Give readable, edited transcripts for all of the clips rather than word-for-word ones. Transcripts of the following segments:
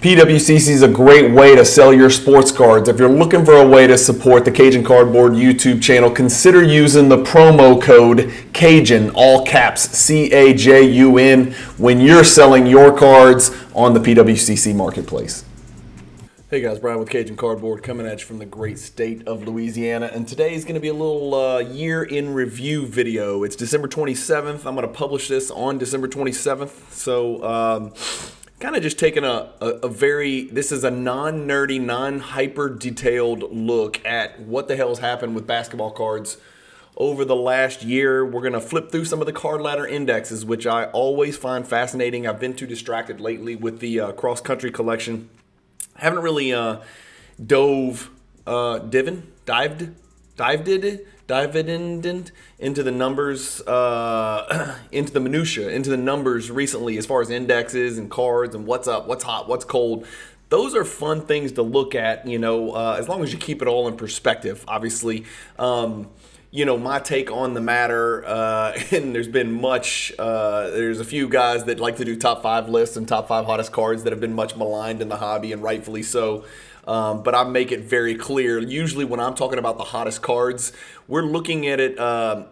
PWCC is a great way to sell your sports cards. If you're looking for a way to support the Cajun Cardboard YouTube channel, consider using the promo code Cajun, all caps, CAJUN, when you're selling your cards on the PWCC marketplace. Hey guys, Brian with Cajun Cardboard coming at you from the great state of Louisiana, and today is going to be a little year in review video. It's December 27th. I'm going to publish this on December 27th, so kind of just taking this is a non-nerdy, non-hyper detailed look at what the hell's happened with basketball cards over the last year. We're going to flip through some of the card ladder indexes, which I always find fascinating. I've been too distracted lately with the cross-country collection. Haven't really dived into the numbers, into the minutia, into the numbers recently as far as indexes and cards and what's up, what's hot, what's cold. Those are fun things to look at, as long as you keep it all in perspective, obviously. My take on the matter, and there's been there's a few guys that like to do top 5 lists and top 5 hottest cards that have been much maligned in the hobby, and rightfully so. But I make it very clear, usually when I'm talking about the hottest cards, we're looking at it,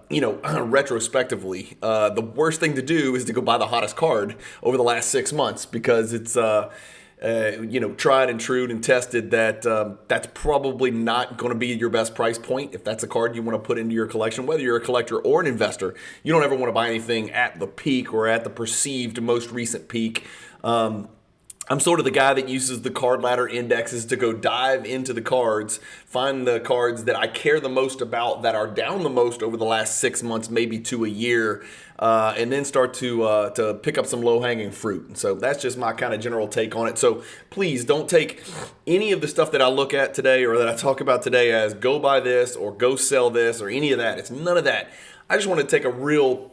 retrospectively. The worst thing to do is to go buy the hottest card over the last 6 months, because it's tried and true and tested that that's probably not going to be your best price point if that's a card you want to put into your collection. Whether you're a collector or an investor, you don't ever want to buy anything at the peak or at the perceived most recent peak. I'm sort of the guy that uses the card ladder indexes to go dive into the cards, find the cards that I care the most about that are down the most over the last 6 months, maybe to a year, and then start to pick up some low-hanging fruit. And so that's just my kind of general take on it. So please don't take any of the stuff that I look at today or that I talk about today as go buy this or go sell this or any of that. It's none of that. I just want to take a real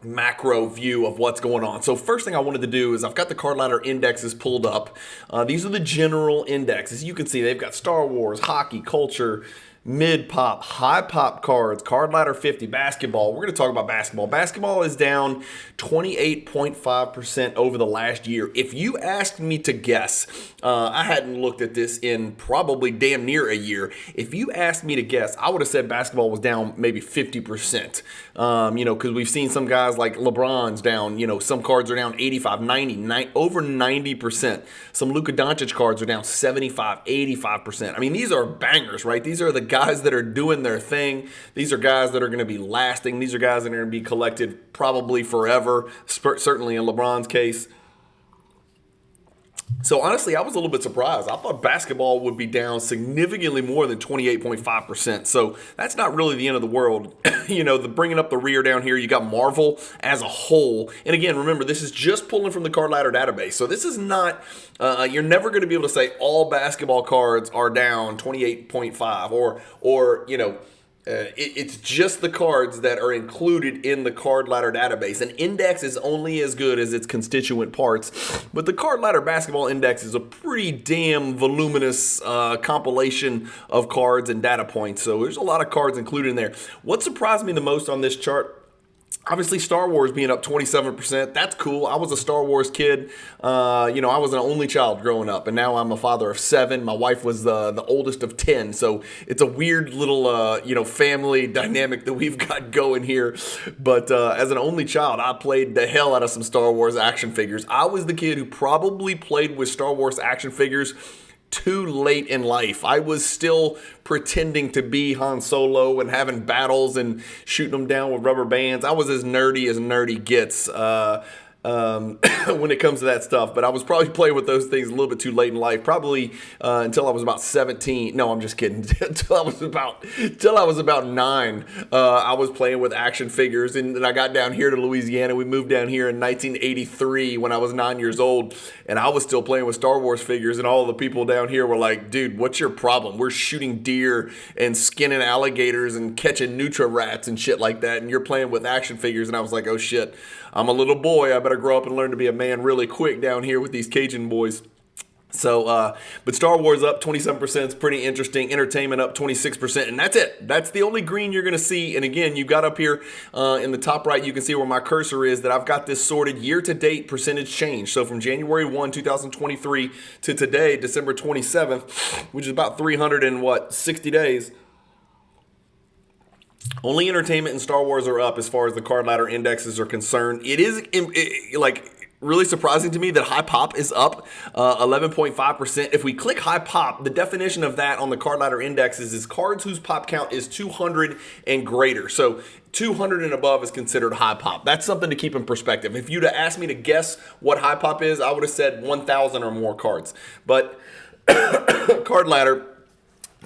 macro view of what's going on. So first thing I wanted to do is I've got the card ladder indexes pulled up. These are the general indexes. You can see they've got Star Wars, hockey, culture, mid pop, high pop cards, card ladder 50, basketball. We're going to talk about basketball. Basketball is down 28.5% over the last year. If you asked me to guess, I hadn't looked at this in probably damn near a year. If you asked me to guess, I would have said basketball was down maybe 50%. Because we've seen some guys like LeBron's down, some cards are down 85, 90, over 90%. Some Luka Doncic cards are down 75, 85%. I mean, these are bangers, right? These are the guys that are doing their thing. These are guys that are going to be lasting. These are guys that are going to be collected probably forever, certainly in LeBron's case. So honestly, I was a little bit surprised. I thought basketball would be down significantly more than 28.5%. So that's not really the end of the world. The bringing up the rear down here, you got Marvel as a whole. And again, remember, this is just pulling from the card ladder database. So this is not, you're never going to be able to say all basketball cards are down 28.5 or it's just the cards that are included in the card ladder database. An index is only as good as its constituent parts, but the card ladder basketball index is a pretty damn voluminous compilation of cards and data points. So there's a lot of cards included in there. What surprised me the most on this chart, obviously Star Wars being up 27%, that's cool. I was a Star Wars kid. I was an only child growing up, and now I'm a father of 7. My wife was the oldest of 10, so it's a weird little, family dynamic that we've got going here. But as an only child, I played the hell out of some Star Wars action figures. I was the kid who probably played with Star Wars action figures too late in life. I was still pretending to be Han Solo and having battles and shooting them down with rubber bands. I was as nerdy gets. When it comes to that stuff, but I was probably playing with those things a little bit too late in life, probably until I was about 17. No, I'm just kidding. Until I was about 9, I was playing with action figures, and then I got down here to Louisiana. We moved down here in 1983 when I was 9 years old, and I was still playing with Star Wars figures, and all the people down here were like, dude, what's your problem? We're shooting deer and skinning alligators and catching Nutra rats and shit like that, and you're playing with action figures. And I was like, oh shit, I'm a little boy. I better grow up and learn to be a man really quick down here with these Cajun boys. So, but Star Wars up 27% is pretty interesting. Entertainment up 26%, and that's it. That's the only green you're going to see. And again, you've got up here in the top right, you can see where my cursor is, that I've got this sorted year-to-date percentage change. So from January 1, 2023 to today, December 27th, which is about 360 days. Only entertainment and Star Wars are up as far as the card ladder indexes are concerned. It is really surprising to me that high pop is up 11.5%. If we click high pop, the definition of that on the card ladder indexes is cards whose pop count is 200 and greater. So 200 and above is considered high pop. That's something to keep in perspective. If you'd have asked me to guess what high pop is, I would have said 1,000 or more cards. But card ladder,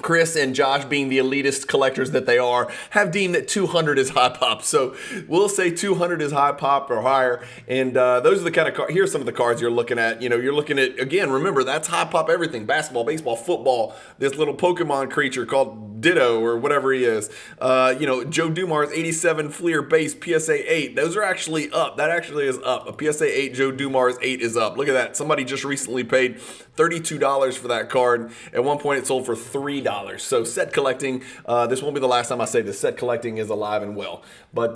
Chris and Josh, being the elitist collectors that they are, have deemed that 200 is high pop. So we'll say 200 is high pop or higher. And those are the kind of cards. Here's some of the cards you're looking at. You know, you're looking at, again, remember, that's high pop everything. Basketball, baseball, football, this little Pokemon creature called Ditto or whatever he is. Joe Dumars 87 Fleer base PSA 8. Those are actually up. That actually is up. A PSA 8 Joe Dumars 8 is up. Look at that. Somebody just recently paid $32 for that card. At one point, it sold for $3. So set collecting, this won't be the last time I say this, set collecting is alive and well. But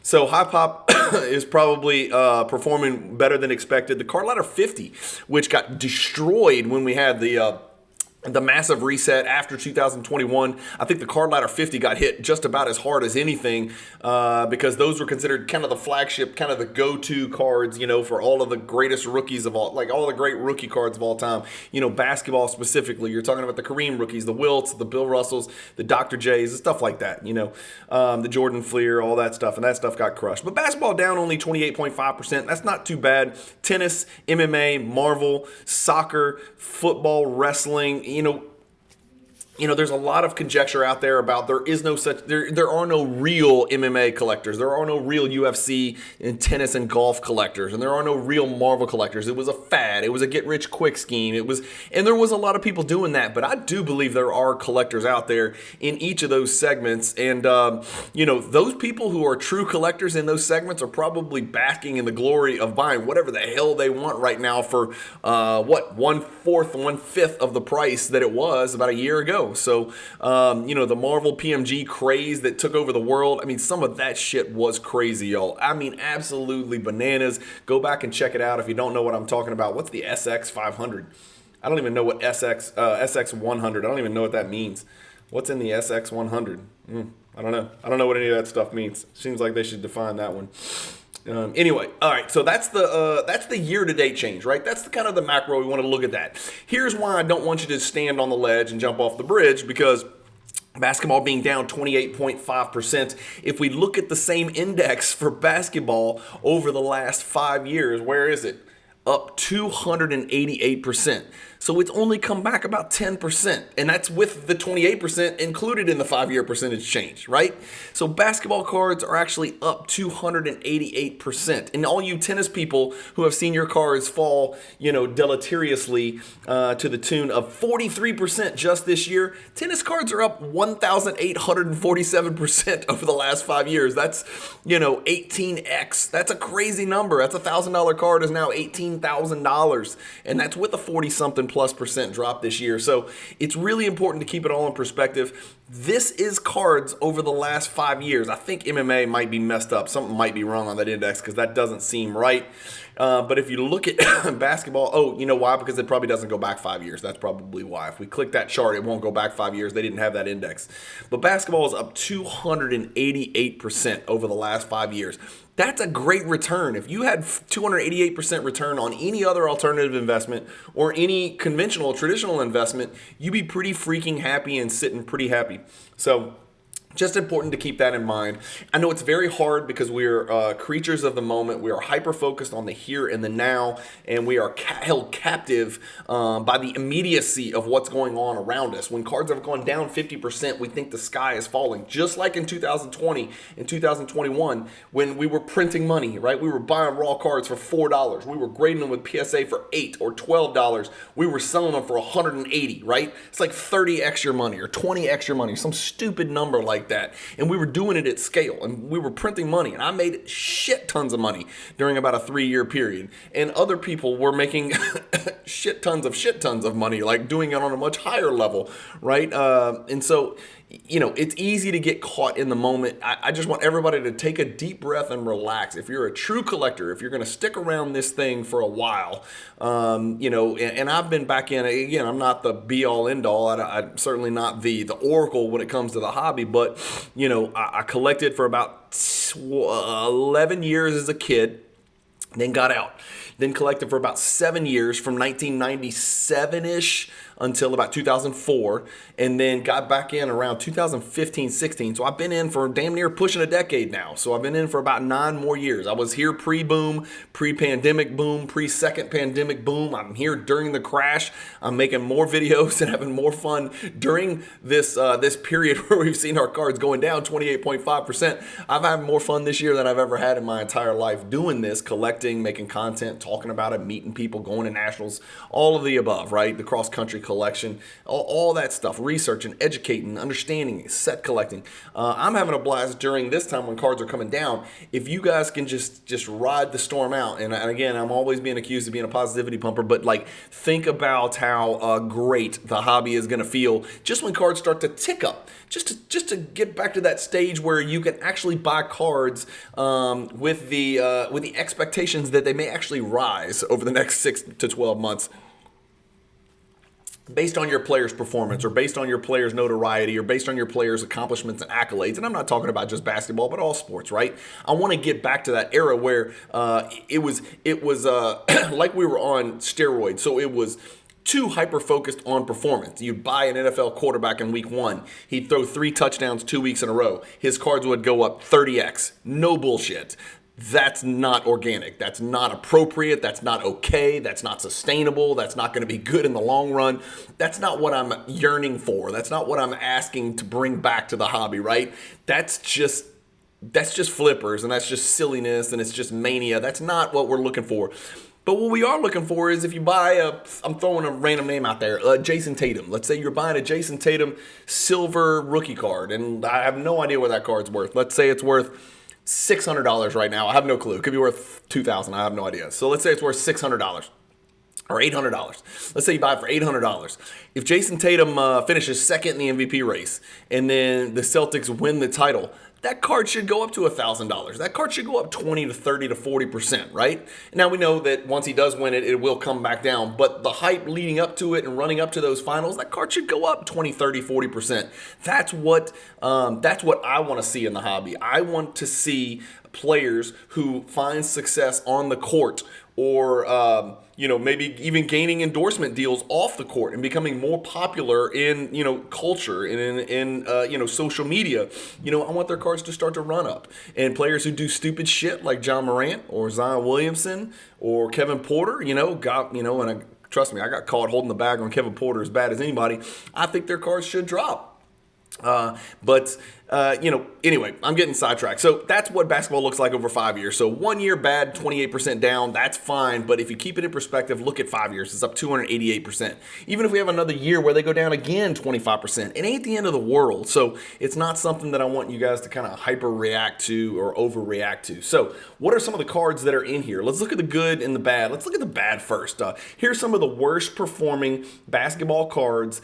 so high pop is probably performing better than expected. The card ladder 50, which got destroyed when we had the massive reset after 2021. I think the card ladder 50 got hit just about as hard as anything because those were considered kind of the flagship, kind of the go-to cards, for all of the greatest rookies of all, like all the great rookie cards of all time. Basketball specifically, you're talking about the Kareem rookies, the Wilts, the Bill Russells, the Dr. J's, stuff like that, the Jordan Fleer, all that stuff, and that stuff got crushed. But basketball down only 28.5%. That's not too bad. Tennis, MMA, Marvel, soccer, football, wrestling, there's a lot of conjecture out there about there are no real MMA collectors. There are no real UFC and tennis and golf collectors. And there are no real Marvel collectors. It was a fad. It was a get-rich-quick scheme. And there was a lot of people doing that. But I do believe there are collectors out there in each of those segments. And, those people who are true collectors in those segments are probably basking in the glory of buying whatever the hell they want right now for, 1/5 of the price that it was about a year ago. So, the Marvel PMG craze that took over the world, some of that shit was crazy, y'all. Absolutely bananas. Go back and check it out if you don't know what I'm talking about. What's the SX 500? I don't even know what SX 100. I don't even know what that means. What's in the SX 100? I don't know. I don't know what any of that stuff means. Seems like they should define that one. Anyway, all right, so that's the year-to-date change, right? That's the kind of the macro. We want to look at that. Here's why I don't want you to stand on the ledge and jump off the bridge, because basketball being down 28.5%. If we look at the same index for basketball over the last 5 years, where is it? Up 288%. So it's only come back about 10%. And that's with the 28% included in the 5-year percentage change, right? So basketball cards are actually up 288%. And all you tennis people who have seen your cards fall, deleteriously to the tune of 43% just this year, tennis cards are up 1,847% over the last 5 years. That's, 18x. That's a crazy number. That's $1,000 card is now $18,000. And that's with a 40-something plus percent drop this year. So it's really important to keep it all in perspective. This is cards over the last 5 years. I think MMA might be messed up. Something might be wrong on that index because that doesn't seem right. But if you look at basketball, you know why? Because it probably doesn't go back 5 years. That's probably why. If we click that chart, it won't go back 5 years. They didn't have that index. But basketball is up 288% over the last 5 years. That's a great return. If you had 288% return on any other alternative investment or any conventional, traditional investment, you'd be pretty freaking happy and sitting pretty happy. So just important to keep that in mind. I know it's very hard because we're creatures of the moment. We are hyper-focused on the here and the now, and we are held captive by the immediacy of what's going on around us. When cards have gone down 50%, we think the sky is falling. Just like in 2020 and 2021, when we were printing money, right? We were buying raw cards for $4. We were grading them with PSA for $8 or $12. We were selling them for $180, right? It's like 30 extra money or 20 extra money, some stupid number like like that. And we were doing it at scale, and we were printing money, and I made shit tons of money during about a 3-year period. And other people were making shit tons of money, like doing it on a much higher level, right? And so, it's easy to get caught in the moment. I just want everybody to take a deep breath and relax. If you're a true collector, if you're going to stick around this thing for a while, and I've been back in, again, I'm not the be all end all. I'm certainly not the oracle when it comes to the hobby, but, I collected for about 11 years as a kid, then got out. Then collected for about 7 years from 1997-ish until about 2004, and then got back in around 2015-16. So I've been in for damn near pushing a decade now. So I've been in for about 9 more years. I was here pre-boom, pre-pandemic boom, pre-second pandemic boom. I'm here during the crash. I'm making more videos and having more fun during this period where we've seen our cards going down 28.5%. I've had more fun this year than I've ever had in my entire life doing this, collecting, making content, talking about it, meeting people, going to nationals, all of the above, right? The cross-country collection, all that stuff, researching, educating, understanding, set collecting. I'm having a blast during this time when cards are coming down. If you guys can just ride the storm out, and again, I'm always being accused of being a positivity pumper, but think about how great the hobby is going to feel just when cards start to tick up. Just to get back to that stage where you can actually buy cards with the expectations that they may actually rise over the next 6 to 12 months. Based on your player's performance, or based on your player's notoriety, or based on your player's accomplishments and accolades. And I'm not talking about just basketball, but all sports, right? I want to get back to that era where it was like we were on steroids. So it was too hyper-focused on performance. You'd buy an NFL quarterback in week 1. He'd throw 3 touchdowns 2 weeks in a row. His cards would go up 30x. No bullshit. That's not organic. That's not appropriate. That's not okay. That's not sustainable. That's not going to be good in the long run. That's not what I'm yearning for. That's not what I'm asking to bring back to the hobby, right? That's just flippers, and that's just silliness, and it's just mania. That's not what we're looking for. But what we are looking for is if you buy I'm throwing a random name out there, Jason Tatum. Let's say you're buying a Jason Tatum silver rookie card, and I have no idea what that card's worth. Let's say it's worth $600 right now. I have no clue. It could be worth $2,000. I have no idea. So let's say it's worth $600 or $800. Let's say you buy it for $800. If Jason Tatum finishes second in the MVP race, and then the Celtics win the title, that card should go up to $1,000. That card should go up 20 to 30 to 40%, right? Now we know that once he does win it, it will come back down. But the hype leading up to it and running up to those finals, that card should go up 20, 30, 40%. That's what I want to see in the hobby. I want to see players who find success on the court, or maybe even gaining endorsement deals off the court and becoming more popular in culture and in social media. I want their cards to start to run up. And players who do stupid shit like John Morant or Zion Williamson or Kevin Porter, trust me, I got caught holding the bag on Kevin Porter as bad as anybody. I think their cards should drop. Anyway, I'm getting sidetracked. So that's what basketball looks like over 5 years. So 1 year bad, 28% down, that's fine. But if you keep it in perspective, look at 5 years. It's up 288%. Even if we have another year where they go down again 25%, it ain't the end of the world. So it's not something that I want you guys to kind of hyper react to or overreact to. So what are some of the cards that are in here? Let's look at the good and the bad. Let's look at the bad first. Here's some of the worst performing basketball cards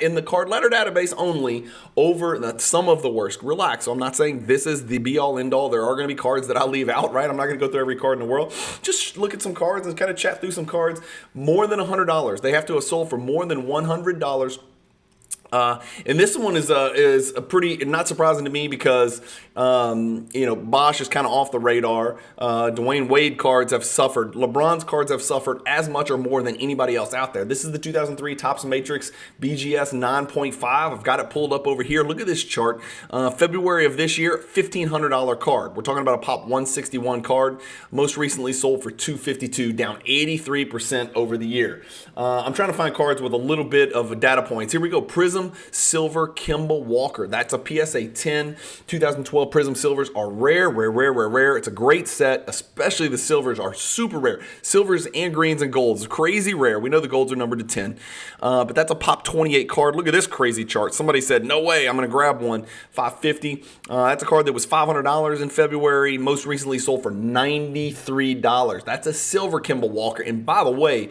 in the card letter database only, over some of the worst. Relax. So I'm not saying this is the be all end all. There are going to be cards that I'll leave out, right? I'm not going to go through every card in the worworld. Just look at some cards and kind of chat through some cards. More than $100. They have to have sold for more than $100. And this one is a pretty, not surprising to me because, Bosch is kind of off the radar. Dwayne Wade cards have suffered. LeBron's cards have suffered as much or more than anybody else out there. This is the 2003 Topps Matrix BGS 9.5. I've got it pulled up over here. Look at this chart. February of this year, $1,500 card. We're talking about a Pop 161 card. Most recently sold for $252, down 83% over the year. I'm trying to find cards with a little bit of data points. Here we go. Prism Prism Silver Kemba Walker. That's a PSA 10. 2012 Prism Silvers are rare, rare, rare, rare, rare. It's a great set, especially the silvers are super rare. Silvers and greens and golds, crazy rare. We know the golds are numbered to 10, but that's a pop 28 card. Look at this crazy chart. Somebody said, no way, I'm going to grab one. $550. That's a card that was $500 in February, most recently sold for $93. That's a silver Kemba Walker. And by the way,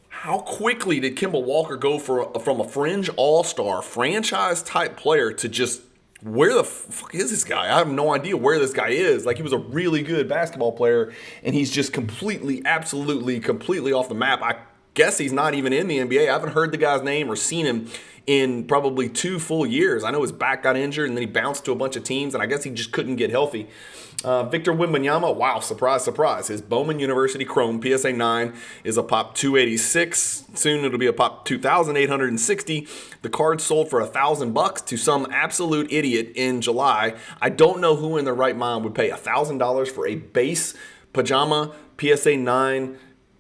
how quickly did Kemba Walker go from a fringe all-star franchise type player to just, where the fuck is this guy? I have no idea where this guy is. Like, he was a really good basketball player, and he's just completely, absolutely, completely off the map. I guess he's not even in the NBA. I haven't heard the guy's name or seen him in probably 2 full years. I know his back got injured, and then he bounced to a bunch of teams, and I guess he just couldn't get healthy. Victor Wembanyama, wow, surprise, surprise. His Bowman University Chrome PSA 9 is a pop 286. Soon it'll be a pop 2,860. The card sold for $1,000 to some absolute idiot in July. I don't know who in their right mind would pay $1,000 for a base pajama PSA 9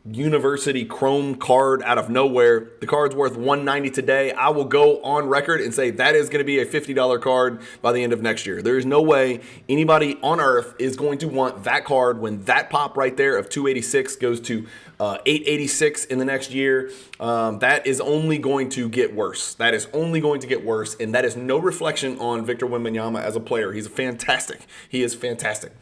University Chrome card out of nowhere. The card's worth $190 today. I will go on record and say that is going to be a $50 card by the end of next year. There is no way anybody on earth is going to want that card when that pop right there of 286 goes to 886 in the next year. That is only going to get worse. That is only going to get worse, and that is no reflection on Victor Wembanyama as a player. He's fantastic. He is fantastic.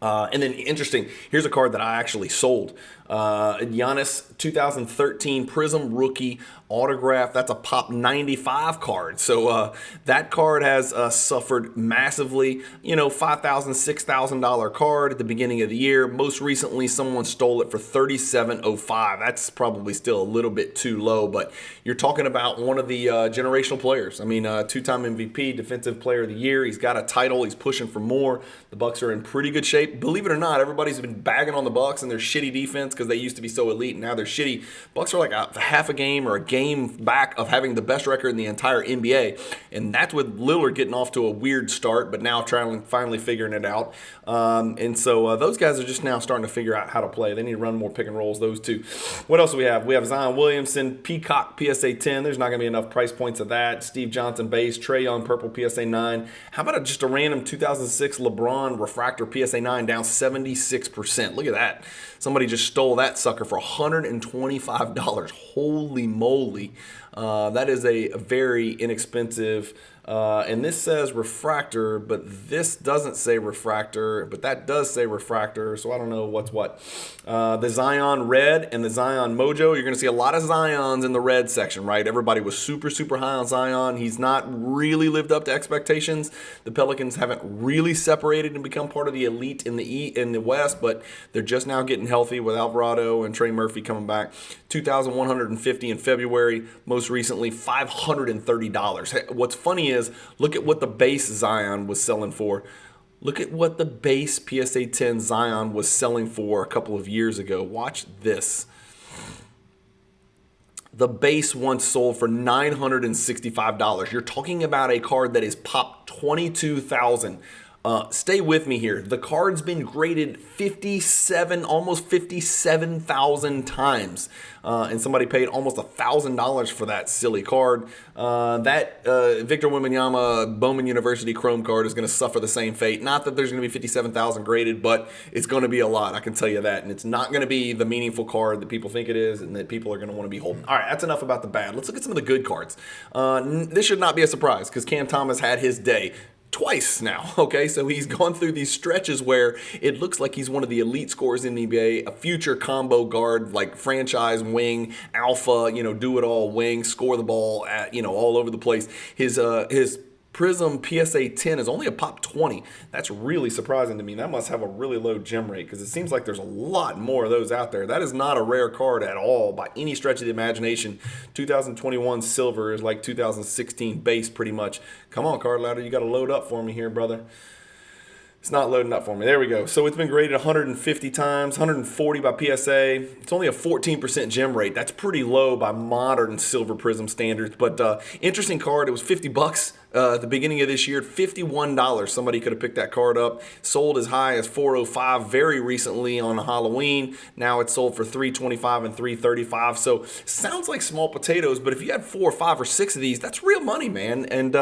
And then interesting, here's a card that I actually sold. Giannis 2013 Prism Rookie Autograph. That's a pop 95 card. So that card has suffered massively. You know, $5,000, $6,000 card at the beginning of the year. Most recently, someone stole it for $37.05. That's probably still a little bit too low, but you're talking about one of the generational players. I mean, 2-time MVP, Defensive Player of the Year. He's got a title. He's pushing for more. The Bucks are in pretty good shape. Believe it or not, everybody's been bagging on the Bucks and their shitty defense because they used to be so elite, and now they're shitty. Bucks are like a half a game or a game back of having the best record in the entire NBA, and that's with Lillard getting off to a weird start, but now finally figuring it out. And so those guys are just now starting to figure out how to play. They need to run more pick and rolls, those two. What else do we have? We have Zion Williamson, Peacock PSA 10. There's not going to be enough price points of that. Steve Johnson base, Trae Young Purple PSA 9. How about just a random 2006 LeBron Refractor PSA 9 down 76%? Look at that. Somebody just stole that sucker for $125. Holy moly. That is a very inexpensive, and this says refractor, but this doesn't say refractor, but that does say refractor, so I don't know what's what. The Zion Red and the Zion Mojo, you're going to see a lot of Zions in the red section, right? Everybody was super, super high on Zion. He's not really lived up to expectations. The Pelicans haven't really separated and become part of the elite in the West, but they're just now getting healthy with Alvarado and Trey Murphy coming back. 2,150 in February. Most recently, $530. What's funny is, look at what the base Zion was selling for. Look at what the base PSA 10 Zion was selling for a couple of years ago. Watch this. The base once sold for $965. You're talking about a card that is popped 22,000. Stay with me here. The card's been graded almost 57,000 times. And somebody paid almost $1,000 for that silly card. That Victor Wembanyama Bowman University Chrome card is going to suffer the same fate. Not that there's going to be 57,000 graded, but it's going to be a lot. I can tell you that. And it's not going to be the meaningful card that people think it is and that people are going to want to be holding. All right, that's enough about the bad. Let's look at some of the good cards. This should not be a surprise because Cam Thomas had his day. Twice now, okay? So he's gone through these stretches where it looks like he's one of the elite scorers in the NBA, a future combo guard, like franchise wing, alpha, do-it-all wing, score the ball at, all over the place. His Prism PSA 10 is only a pop 20. That's really surprising to me. That must have a really low gem rate because it seems like there's a lot more of those out there. That is not a rare card at all by any stretch of the imagination. 2021 silver is like 2016 base pretty much. Come on, card ladder. You got to load up for me here, brother. It's not loading up for me. There we go. So it's been graded 150 times, 140 by PSA. It's only a 14% gem rate. That's pretty low by modern silver Prism standards. But interesting card. It was $50 at the beginning of this year at $51. Somebody could have picked that card up. Sold as high as $405 very recently on Halloween. Now it's sold for $325 and $335. So sounds like small potatoes, but if you had 4 or 5 or 6 of these, that's real money, man. And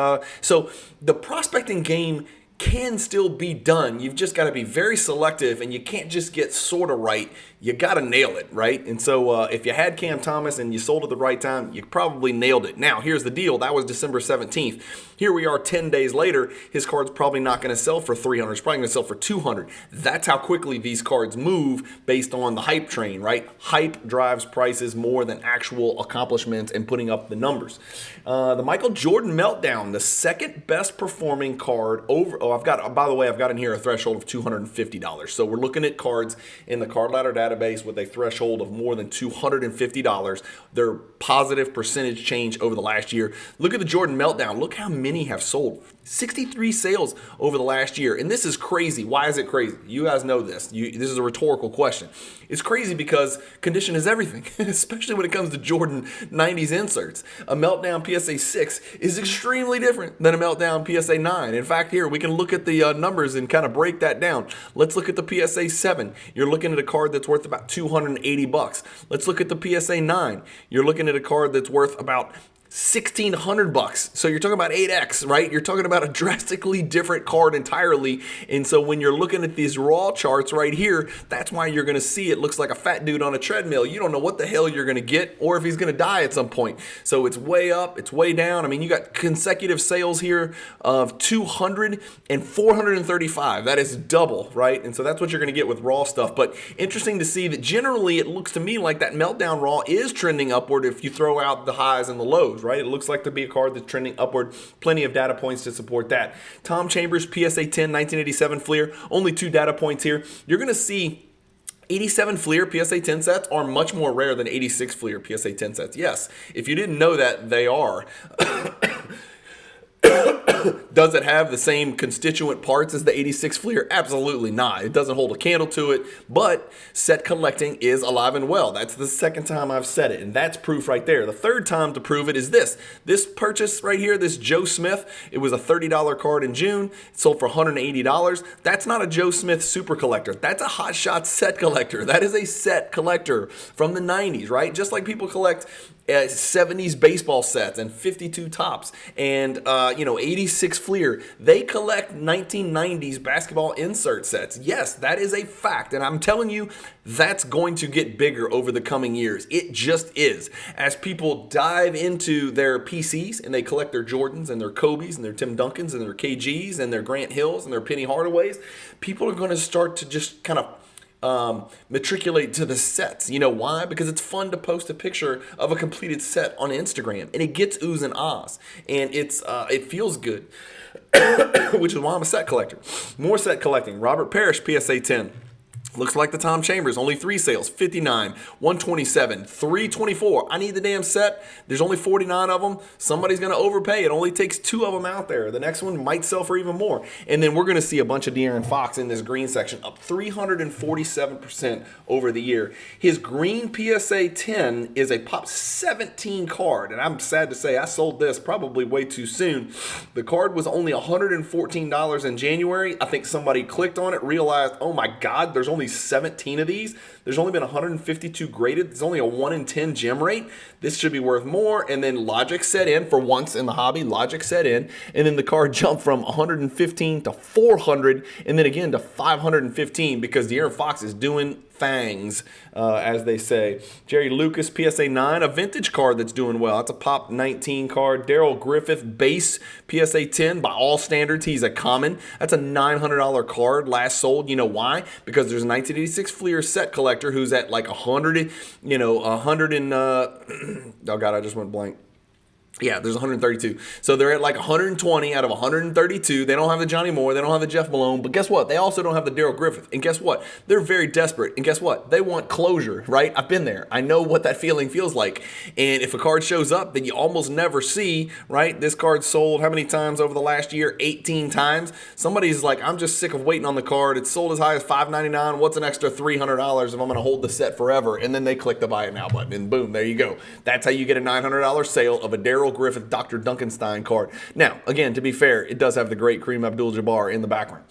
so the prospecting game can still be done. You've just got to be very selective, and you can't just get sort of right. You got to nail it, right? And so if you had Cam Thomas and you sold at the right time, you probably nailed it. Now, here's the deal. That was December 17th. Here we are 10 days later. His card's probably not going to sell for $300. It's probably going to sell for $200. That's how quickly these cards move based on the hype train, right? Hype drives prices more than actual accomplishments and putting up the numbers. The Michael Jordan Meltdown, the second best performing card over. Oh, by the way, I've got in here a threshold of $250. So we're looking at cards in the Card Ladder database with a threshold of more than $250. Their positive percentage change over the last year. Look at the Jordan Meltdown. Look how many have sold. 63 sales over the last year. And this is crazy. Why is it crazy? You guys know this. This is a rhetorical question. It's crazy because condition is everything, especially when it comes to Jordan 90s inserts. A Meltdown PSA 6 is extremely different than a Meltdown PSA 9. In fact, here we can look at the numbers and kind of break that down. Let's look at the PSA 7. You're looking at a card that's worth about $280. Let's look at the PSA 9. You're looking at a card that's worth about $1,600. So you're talking about 8x, right? You're talking about a drastically different card entirely. And so when you're looking at these raw charts right here, that's why you're going to see it looks like a fat dude on a treadmill. You don't know what the hell you're going to get or if he's going to die at some point. So it's way up, it's way down. I mean, you got consecutive sales here of 200 and 435. That is double, right? And so that's what you're going to get with raw stuff. But interesting to see that generally it looks to me like that Meltdown raw is trending upward if you throw out the highs and the lows, right? It looks like to be a card that's trending upward. Plenty of data points to support that. Tom Chambers, PSA 10, 1987 Fleer. Only 2 data points here. You're going to see 87 Fleer PSA 10 sets are much more rare than 86 Fleer PSA 10 sets. Yes, if you didn't know that, they are. Does it have the same constituent parts as the 86 Fleer? Absolutely not. It doesn't hold a candle to it, but set collecting is alive and well. That's the second time I've said it, and that's proof right there. The third time to prove it is this. This purchase right here, this Joe Smith, it was a $30 card in June. It sold for $180. That's not a Joe Smith super collector. That's a Hot Shot set collector. That is a set collector from the 90s, right? Just like people collect 70s baseball sets and 52 tops and 86 Fleer. They collect 1990s basketball insert sets. Yes, that is a fact, and I'm telling you that's going to get bigger over the coming years. It just is. As people dive into their PCs and they collect their Jordans and their Kobes and their Tim Duncans and their KGs and their Grant Hills and their Penny Hardaways, people are going to start to just kind of matriculate to the sets. You know why? Because it's fun to post a picture of a completed set on Instagram, and it gets oohs and ahs, and it feels good, which is why I'm a set collector. More set collecting. Robert Parrish, PSA 10. Looks like the Tom Chambers, only 3 sales, 59, 127, 324. I need the damn set. There's only 49 of them. Somebody's going to overpay. It only takes 2 of them out there. The next one might sell for even more. And then we're going to see a bunch of De'Aaron Fox in this green section, up 347% over the year. His green PSA 10 is a Pop 17 card, and I'm sad to say I sold this probably way too soon. The card was only $114 in January. I think somebody clicked on it, realized, oh my God, there's only 17 of these. There's only been 152 graded. There's only a 1 in 10 gem rate. This should be worth more. And then logic set in for once in the hobby. Logic set in. And then the card jumped from 115 to 400 and then again to 515 because De'Aaron Fox is doing fangs, as they say. Jerry Lucas, PSA 9, a vintage card that's doing well. That's a Pop 19 card. Daryl Griffith, base PSA 10. By all standards, he's a common. That's a $900 card, last sold. You know why? Because there's a 1986 Fleer set collector who's at like 100, 100 and, oh God, I just went blank. Yeah, there's 132. So they're at like 120 out of 132. They don't have the Johnny Moore. They don't have the Jeff Malone. But guess what? They also don't have the Daryl Griffith. And guess what? They're very desperate. And guess what? They want closure, right? I've been there. I know what that feeling feels like. And if a card shows up that you almost never see, right? This card sold how many times over the last year? 18 times. Somebody's like, I'm just sick of waiting on the card. It's sold as high as $5.99. What's an extra $300 if I'm going to hold the set forever? And then they click the buy it now button. And boom, there you go. That's how you get a $900 sale of a Daryl Darrell Griffith, Dr. Duncanstein card. Now, again, to be fair, it does have the great Kareem Abdul-Jabbar in the background.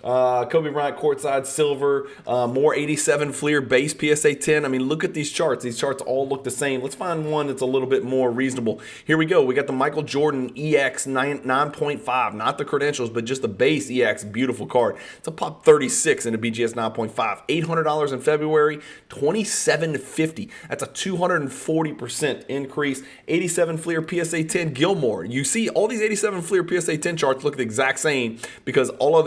Kobe Bryant courtside silver, more 87 Fleer base PSA 10. I mean, look at these charts. These charts all look the same. Let's find one that's a little bit more reasonable. Here we go. We got the Michael Jordan EX 9.5, not the credentials, but just the base EX. Beautiful card. It's a pop 36 in a BGS 9.5. $800 in February, $27.50. That's a 240% increase. 87 Fleer PSA 10 Gilmore. You see all these 87 Fleer PSA 10 charts look the exact same because all of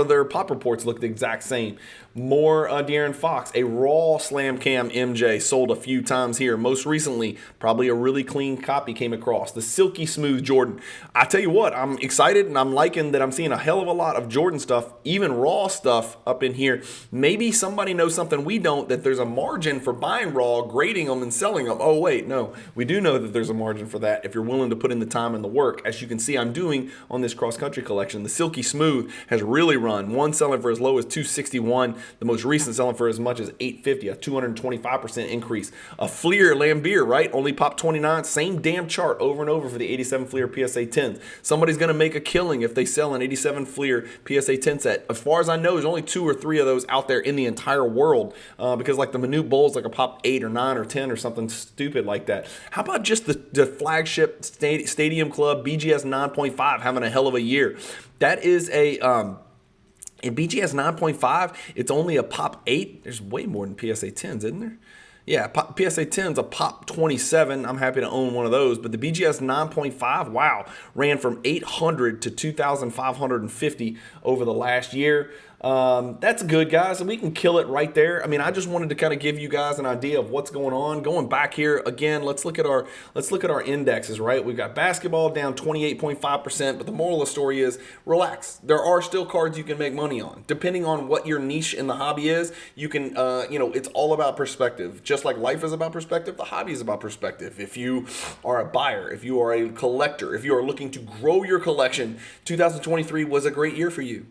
their pop reports look the exact same. More De'Aaron Fox, a raw Slam Cam MJ sold a few times here. Most recently, probably a really clean copy came across. The silky smooth Jordan. I tell you what, I'm excited and I'm liking that I'm seeing a hell of a lot of Jordan stuff, even raw stuff up in here. Maybe somebody knows something we don't, that there's a margin for buying raw, grading them, and selling them. Oh, wait, no. We do know that there's a margin for that if you're willing to put in the time and the work. As you can see, I'm doing on this cross-country collection. The silky smooth has really run. One selling for as low as $261. The most recent selling for as much as $850, a 225% increase. A Fleer Lambeer, right? Only popped 29. Same damn chart over and over for the 87 Fleer PSA 10s. Somebody's going to make a killing if they sell an 87 Fleer PSA 10 set. As far as I know, there's only 2 or 3 of those out there in the entire world because like the Minute Bull's like a pop 8 or 9 or 10 or something stupid like that. How about just the flagship Stadium Club BGS 9.5 having a hell of a year? That is in BGS 9.5, it's only a pop 8. There's way more than PSA 10s, isn't there? Yeah, PSA 10's a pop 27. I'm happy to own one of those. But the BGS 9.5, wow, ran from 800 to 2,550 over the last year. That's good, guys, and we can kill it right there. I mean, I just wanted to kind of give you guys an idea of what's going on. Going back here again, let's look at our indexes, right? We've got basketball down 28.5%, but the moral of the story is relax. There are still cards you can make money on. Depending on what your niche in the hobby is, you can it's all about perspective. Just like life is about perspective, the hobby is about perspective. If you are a buyer, if you are a collector, if you are looking to grow your collection, 2023 was a great year for you.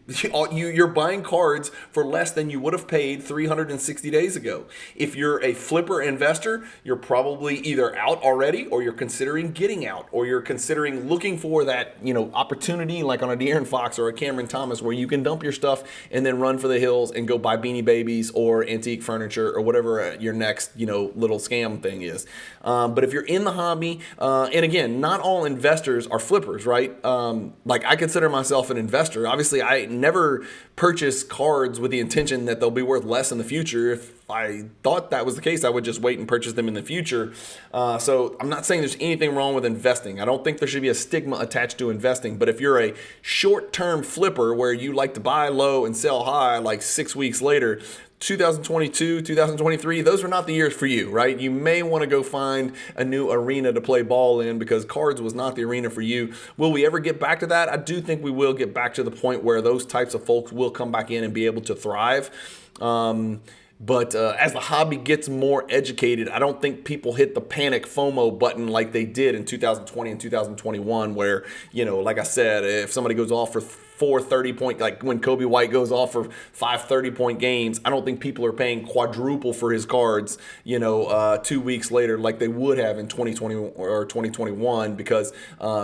You're buying cards for less than you would have paid 360 days ago. If you're a flipper investor, you're probably either out already, or you're considering getting out, or you're considering looking for that, opportunity like on a De'Aaron Fox or a Cameron Thomas where you can dump your stuff and then run for the hills and go buy Beanie Babies or antique furniture or whatever your next, little scam thing is. But if you're in the hobby, and again, not all investors are flippers, right? Like I consider myself an investor. Obviously, I never purchase cards with the intention that they'll be worth less in the future. If I thought that was the case, I would just wait and purchase them in the future. So I'm not saying there's anything wrong with investing. I don't think there should be a stigma attached to investing. But if you're a short-term flipper where you like to buy low and sell high like 6 weeks later, 2022, 2023, those are not the years for you, right? You may want to go find a new arena to play ball in because cards was not the arena for you. Will we ever get back to that? I do think we will get back to the point where those types of folks will come back in and be able to thrive. But as the hobby gets more educated, I don't think people hit the panic FOMO button like they did in 2020 and 2021 where, like I said, if somebody goes off for 4 30-point, like when Kobe White goes off for 5 30-point games, I don't think people are paying quadruple for his cards, 2 weeks later like they would have in 2020 or 2021 because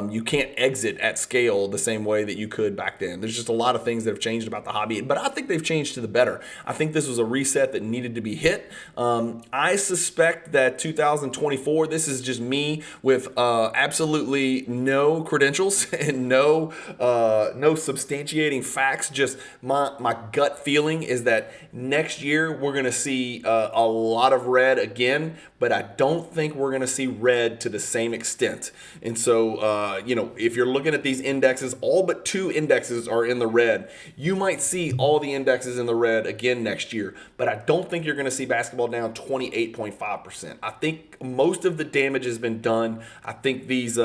you can't exit at scale the same way that you could back then. There's just a lot of things that have changed about the hobby, but I think they've changed to the better. I think this was a reset that needed to be hit. I suspect that 2024, this is just me with absolutely no credentials and no substantiating facts. Just my gut feeling is that next year we're going to see a lot of red again, but I don't think we're going to see red to the same extent. And so, if you're looking at these indexes, all but 2 indexes are in the red. You might see all the indexes in the red again next year, but I don't think you're going to see basketball down 28.5%. I think most of the damage has been done. I think these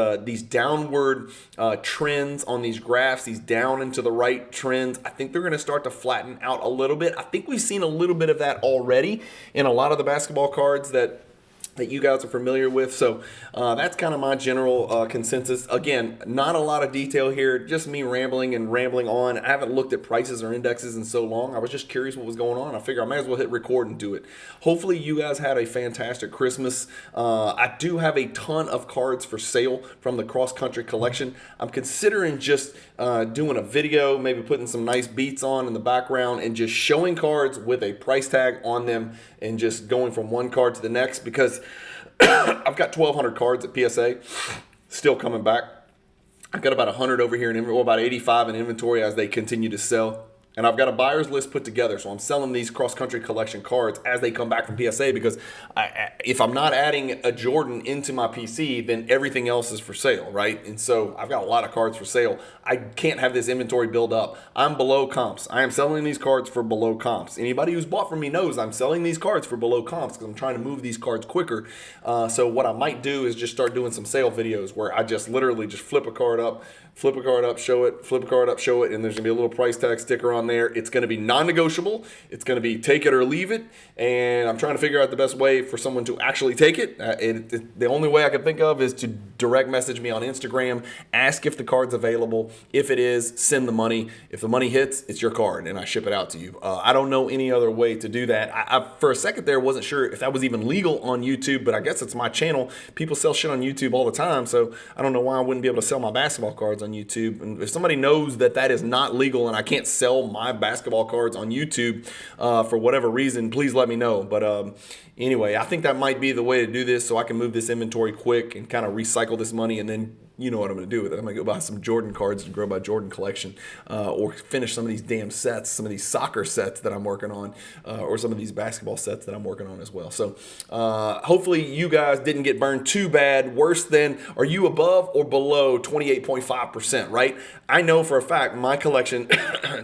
downward trends on these graphs, these down into the right trends, I think they're going to start to flatten out a little bit. I think we've seen a little bit of that already in a lot of the basketball cards that that you guys are familiar with. So that's kind of my general consensus. Again, not a lot of detail here, just me rambling on. I haven't looked at prices or indexes in so long. I was just curious what was going on. I figure I might as well hit record and do it. Hopefully you guys had a fantastic Christmas. I do have a ton of cards for sale from the cross country collection. I'm considering just doing a video, maybe putting some nice beats on in the background and just showing cards with a price tag on them and just going from one card to the next, because I've got 1,200 cards at PSA still coming back. I've got about 100 over here in inventory, about 85 in inventory as they continue to sell. And I've got a buyer's list put together, so I'm selling these cross-country collection cards as they come back from PSA, because if I'm not adding a Jordan into my PC, then everything else is for sale, right? And so I've got a lot of cards for sale. I can't have this inventory build up. I'm below comps. I am selling these cards for below comps. Anybody who's bought from me knows I'm selling these cards for below comps because I'm trying to move these cards quicker. So what I might do is just start doing some sale videos where I just literally just flip a card up, show it, flip a card up, show it, and there's gonna be a little price tag sticker on there. It's gonna be non-negotiable. It's gonna be take it or leave it, and I'm trying to figure out the best way for someone to actually take it. The only way I can think of is to direct message me on Instagram, ask if the card's available. If it is, send the money. If the money hits, it's your card, and I ship it out to you. I don't know any other way to do that. I for a second there wasn't sure if that was even legal on YouTube, but I guess it's my channel. People sell shit on YouTube all the time, so I don't know why I wouldn't be able to sell my basketball cards on YouTube. And if somebody knows that that is not legal and I can't sell my basketball cards on YouTube for whatever reason, please let me know. But anyway, I think that might be the way to do this, so I can move this inventory quick and kind of recycle this money, and then you know what I'm going to do with it. I'm going to go buy some Jordan cards to grow my Jordan collection, or finish some of these damn sets, some of these soccer sets that I'm working on, or some of these basketball sets that I'm working on as well. So hopefully you guys didn't get burned too bad. Worse than, are you above or below 28.5%, right? I know for a fact my collection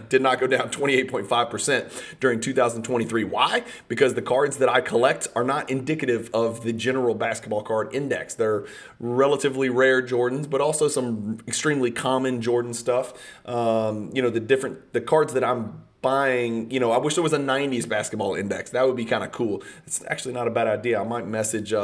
did not go down 28.5% during 2023. Why? Because the cards that I collect are not indicative of the general basketball card index. They're relatively rare Jordans, but also some extremely common Jordan stuff. The cards that I'm buying, I wish there was a 90s basketball index. That would be kind of cool. It's actually not a bad idea. I might message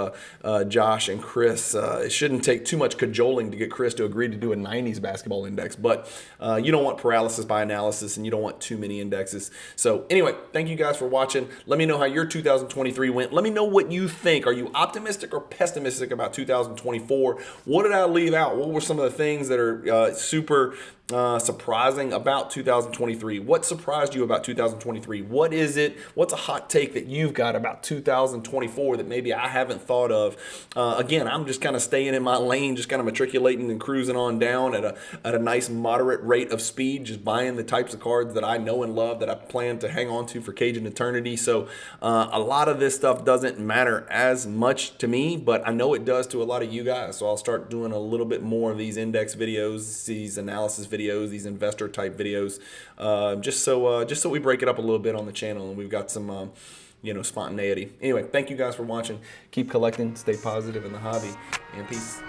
Josh and Chris. It shouldn't take too much cajoling to get Chris to agree to do a 90s basketball index, but you don't want paralysis by analysis and you don't want too many indexes. So anyway, thank you guys for watching. Let me know how your 2023 went. Let me know what you think. Are you optimistic or pessimistic about 2024? What did I leave out? What were some of the things that are super surprising about 2023? What surprised you about 2023? What is it? What's a hot take that you've got about 2024 that maybe I haven't thought of? Again, I'm just kind of staying in my lane, just kind of matriculating and cruising on down at a nice moderate rate of speed, just buying the types of cards that I know and love that I plan to hang on to for Cajun eternity. So a lot of this stuff doesn't matter as much to me, but I know it does to a lot of you guys. So I'll start doing a little bit more of these index videos, these analysis videos, these investor type videos, just so we break it up a little bit on the channel and we've got some spontaneity. Anyway, thank you guys for watching. Keep collecting, stay positive in the hobby, and peace.